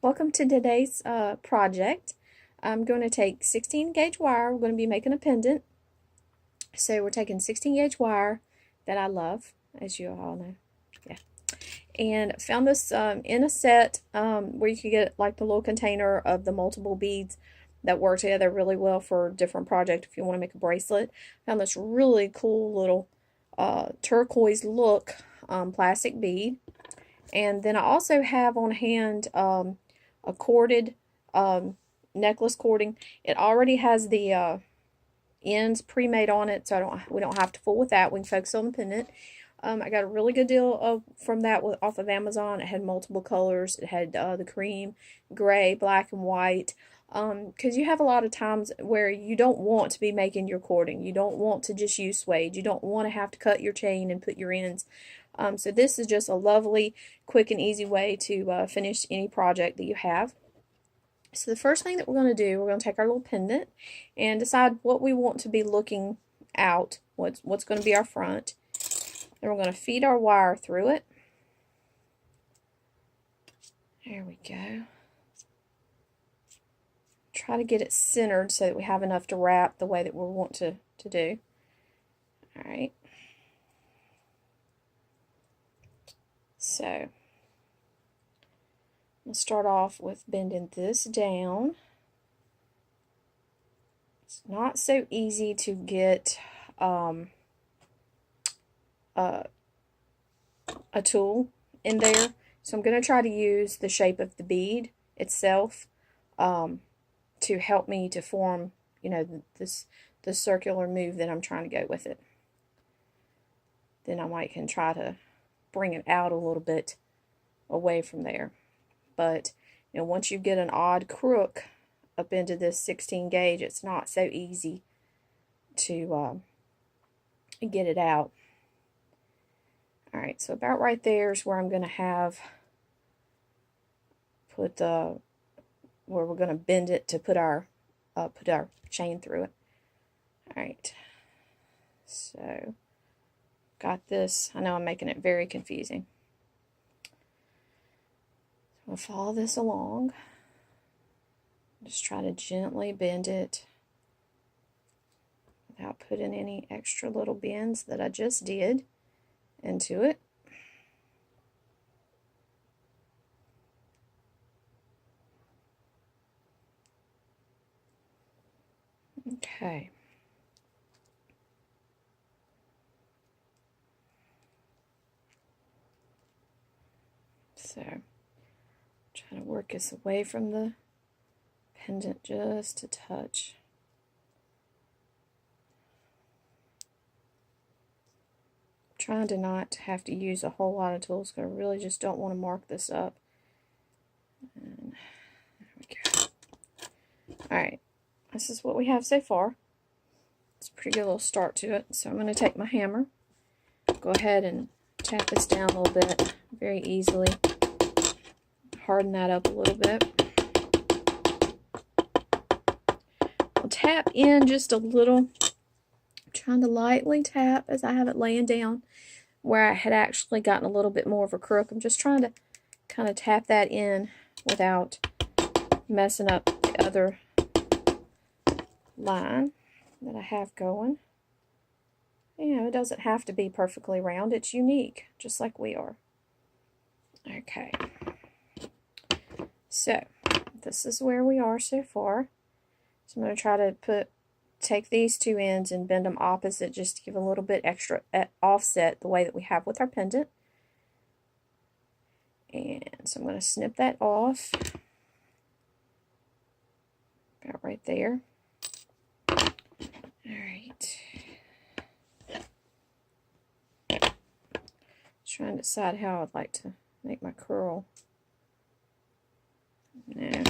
Welcome to today's project. I'm going to take 16 gauge wire. We're going to be making a pendant. So we're taking 16 gauge wire that I love, as you all know. Yeah. And found this in a set where you could get like the little container of the multiple beads that work together really well for a different project if you want to make a bracelet. Found this really cool little turquoise look plastic bead. And then I also have on hand a corded necklace cording. It already has the ends pre-made on it, so we don't have to fool with that. We can focus on the pendant. I got a really good deal from that off of Amazon. It had multiple colors. It had the cream, gray, black, and white. Because you have a lot of times where you don't want to be making your cording. You don't want to just use suede. You don't want to have to cut your chain and put your ends. So this is just a lovely, quick, and easy way to finish any project that you have. So the first thing that we're going to do, we're going to take our little pendant and decide what we want to be looking out, what's going to be our front. Then we're going to feed our wire through it. There we go. Try to get it centered so that we have enough to wrap the way that we want to do. Alright. So, we'll start off with bending this down. It's not so easy to get a tool in there, so I'm going to try to use the shape of the bead itself to help me to form, the circular move that I'm trying to go with it. Then I can try to bring it out a little bit away from there. But once you get an odd crook up into this 16 gauge, it's not so easy to get it out. Alright, so about right there is where I'm going to where we're going to bend it to put our chain through it. Alright, so got this. I know I'm making it very confusing. We'll follow this along. Just try to gently bend it without putting any extra little bends that I just did into it. Okay. So, try to work this away from the pendant just a touch. Trying to not have to use a whole lot of tools because I really just don't want to mark this up. And there we go. Alright, this is what we have so far. It's a pretty good little start to it. So I'm going to take my hammer, go ahead and tap this down a little bit very easily. Harden that up a little bit. I'll tap in just a little. I'm trying to lightly tap as I have it laying down where I had actually gotten a little bit more of a crook. I'm just trying to kind of tap that in without messing up the other line that I have going. It doesn't have to be perfectly round. It's unique, just like we are. Okay. So, this is where we are so far. So I'm going to try to take these two ends and bend them opposite just to give a little bit extra offset the way that we have with our pendant. And so I'm going to snip that off. About right there. Alright. Trying to decide how I'd like to make my curl. Now,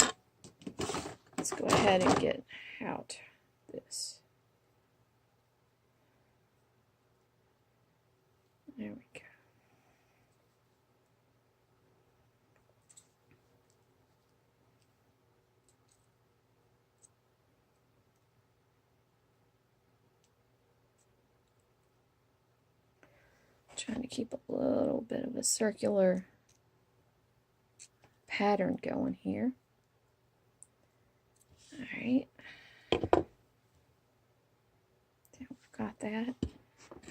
let's go ahead and get out this. There we go. Trying to keep a little bit of a circular pattern going here. All right. We've got that.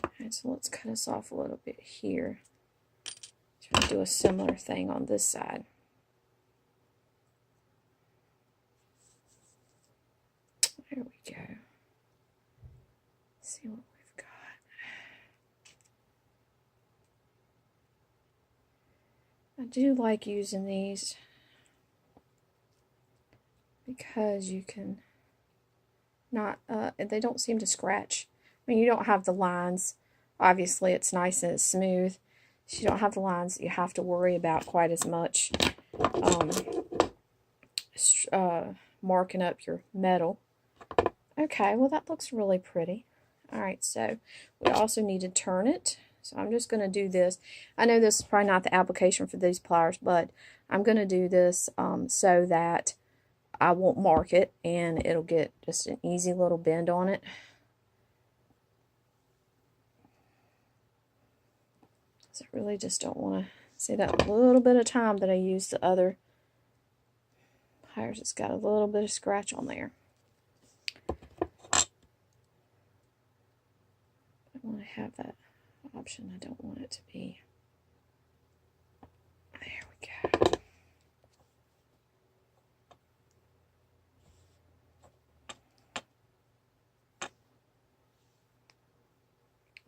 All right, so let's cut us off a little bit here. Try to do a similar thing on this side. There we go. Let's see what we've got. I do like using these because you can not, they don't seem to scratch. I mean, you don't have the lines. Obviously, it's nice and it's smooth. So you don't have the lines that you have to worry about quite as much marking up your metal. Okay, well that looks really pretty. Alright, so we also need to turn it. So I'm just going to do this. I know this is probably not the application for these pliers, but I'm going to do this so that I won't mark it and it'll get just an easy little bend on it. So I really just don't want to see that little bit of time that I used the other pliers. It's got a little bit of scratch on there. I want to have that option. I don't want it to be. There we go.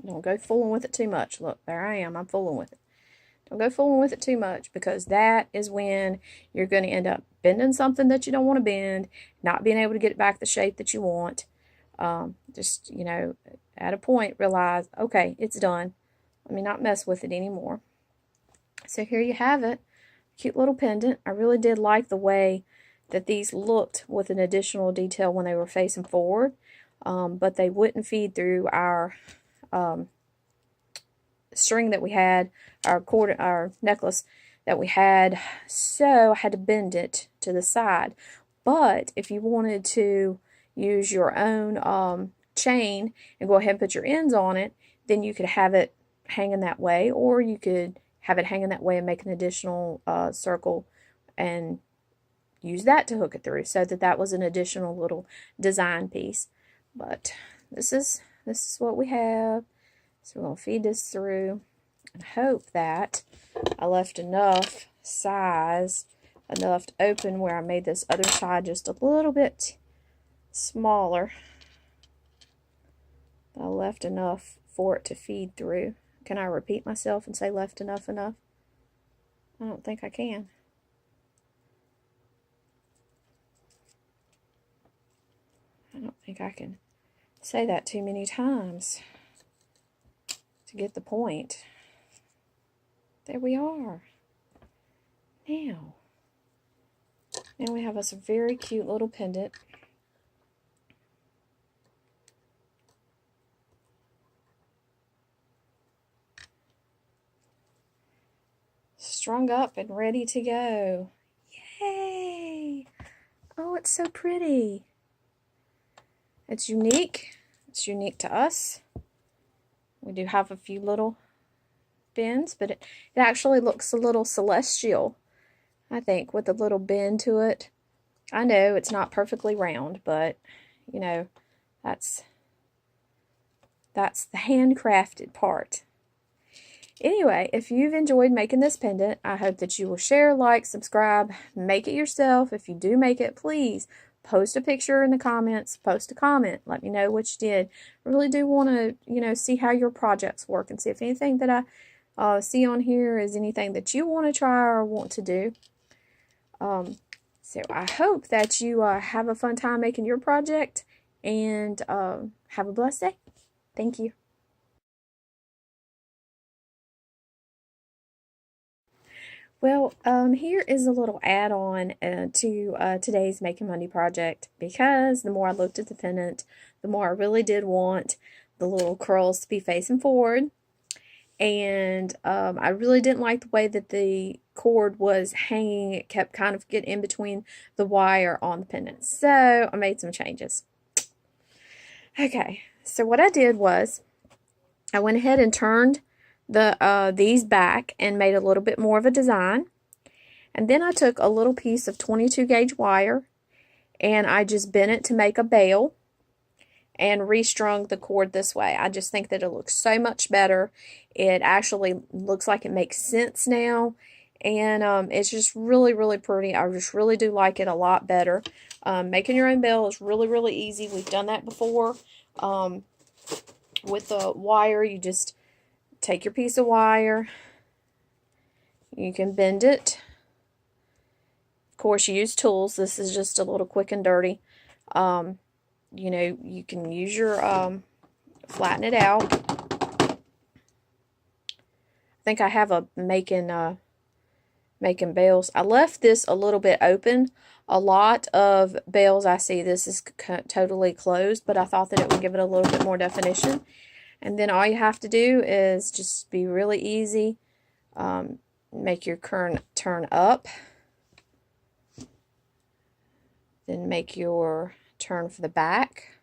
Don't go fooling with it too much. Look, there I am. I'm fooling with it. Don't go fooling with it too much, because that is when you're going to end up bending something that you don't want to bend, not being able to get it back the shape that you want. Just, you know, at a point realize, okay, it's done. Let me not mess with it anymore. So here you have it. Cute little pendant. I really did like the way that these looked with an additional detail when they were facing forward, but they wouldn't feed through our string that we had, our necklace that we had, so I had to bend it to the side. But if you wanted to use your own chain and go ahead and put your ends on it, then you could have it hanging that way, or you could have it hanging that way and make an additional circle and use that to hook it through, so that was an additional little design piece. But this is what we have. So we're going to feed this through and hope that I left enough size, enough to open where I made this other side just a little bit smaller. I left enough for it to feed through. Can I repeat myself and say left enough? I don't think I can. I don't think I can say that too many times to get the point. There we are. Now we have us a very cute little pendant. Strung up and ready to go. Yay! Oh, it's so pretty. It's unique. It's unique to us. We do have a few little bends, but it actually looks a little celestial, I think, with a little bend to it. I know it's not perfectly round, but, you know, that's the handcrafted part. Anyway, if you've enjoyed making this pendant, I hope that you will share, like, subscribe, make it yourself. If you do make it, please post a picture in the comments, post a comment, let me know what you did. I really do want to, you know, see how your projects work and see if anything that I see on here is anything that you want to try or want to do. So I hope that you have a fun time making your project, and have a blessed day. Thank you. Well, here is a little add-on to today's Making Monday project, because the more I looked at the pendant, the more I really did want the little curls to be facing forward. And I really didn't like the way that the cord was hanging. It kept kind of getting in between the wire on the pendant. So I made some changes. Okay, so what I did was I went ahead and turned these back and made a little bit more of a design. And then I took a little piece of 22 gauge wire and I just bent it to make a bell and restrung the cord this way. I just think that it looks so much better. It actually looks like it makes sense now, and it's just really, really pretty. I just really do like it a lot better. Making your own bell is really, really easy. We've done that before. With the wire, you just take your piece of wire, you can bend it. Of course, you use tools. This is just a little quick and dirty. You know, you can use your, flatten it out. I think I have a making bells. I left this a little bit open. A lot of bells I see, this is totally closed, but I thought that it would give it a little bit more definition. And then all you have to do is just be really easy. Make your turn up. Then make your turn for the back.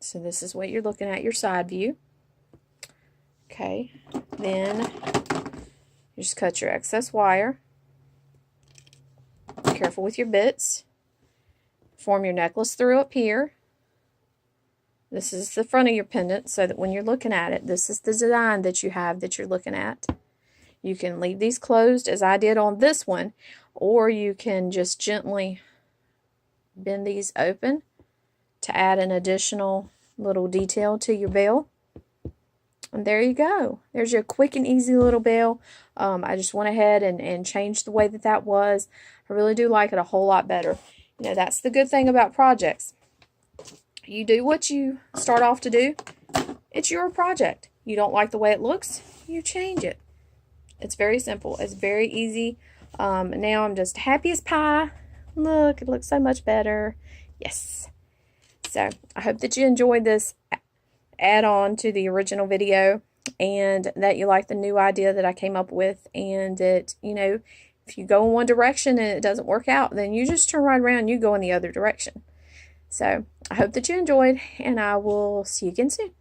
So this is what you're looking at, your side view. Okay, then you just cut your excess wire. Be careful with your bits. Form your necklace through up here. This is the front of your pendant, so that when you're looking at it, this is the design that you have that you're looking at. You can leave these closed as I did on this one, or you can just gently bend these open to add an additional little detail to your bell. And there you go. There's your quick and easy little bell. I just went ahead and changed the way that was. I really do like it a whole lot better. You know, that's the good thing about projects. You do what you start off to do. It's your project. You don't like the way it looks, you change it. It's very simple. It's very easy. Now I'm just happy as pie. Look, it looks so much better. Yes. So I hope that you enjoyed this add-on to the original video, and that you like the new idea that I came up with, and that, you know, if you go in one direction and it doesn't work out, then you just turn right around and you go in the other direction. So I hope that you enjoyed, and I will see you again soon.